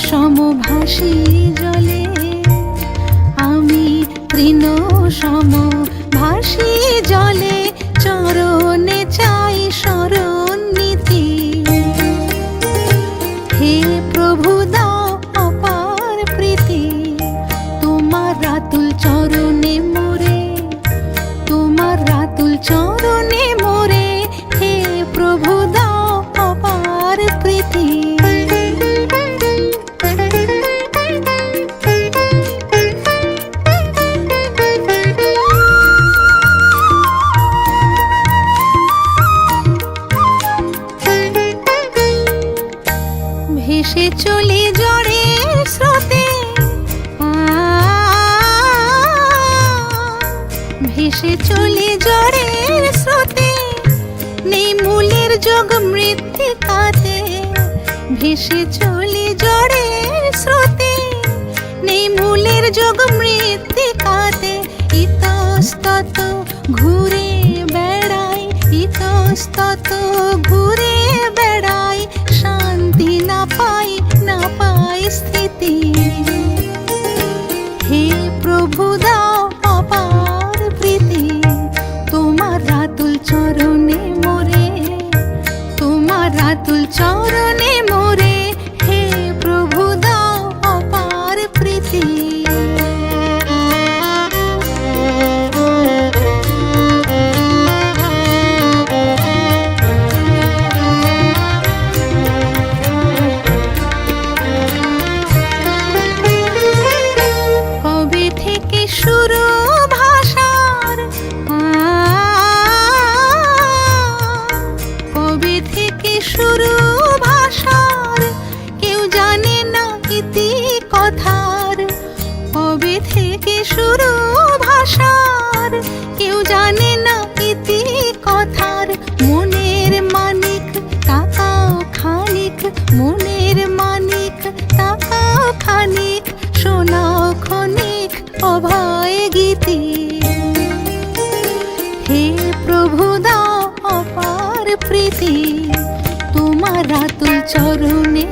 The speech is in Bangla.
সমভাসী জলে, আমি তৃণ সমভাসী জলে, চরণে চাই শরণ নীতি। হে প্রভু দাও অপার প্রীতি, তোমার রাতুল চরণে মোরে, তোমার রাতুল চরণে মোরে, হে প্রভু দাও অপার প্রীতি। ভেসে চলি জড়ের স্রোতে, ভেসে চলি জড়ের স্রোতে, নেই মূলের যোগ মৃত্তিকাতে। ভেসে চলি জড়ের স্রোতে, নেই মূলের যোগ মৃত্তিকাতে। ইতস্তত ঘুরে বেড়াই, ইতস্তত ঘুরে বেড়াই, শান্তি না পাই, না পাই স্থিতি। হে প্রভু দাও অপার প্রীতি, তোমার রাতুল চরণে মোরে, তোমার রাতুল চরণে মোরে, হে প্রভু দাও অপার প্রীতি। কবে থেকে শুরু ভাষার, কবে থেকে শুরু ভাষার, কেউ জানে না ইতি কথার। কবে থেকে শুরু ভাষার, কেউ জানে না ইতি কথার। মনের মানিক তাকাও খানিক, মনের মানিক তাকাও খানিক, শোনাও ক্ষণিক অভয় গীতি। হে প্রভু দাও অপার প্রীতি, তোমার রাতুল চরণে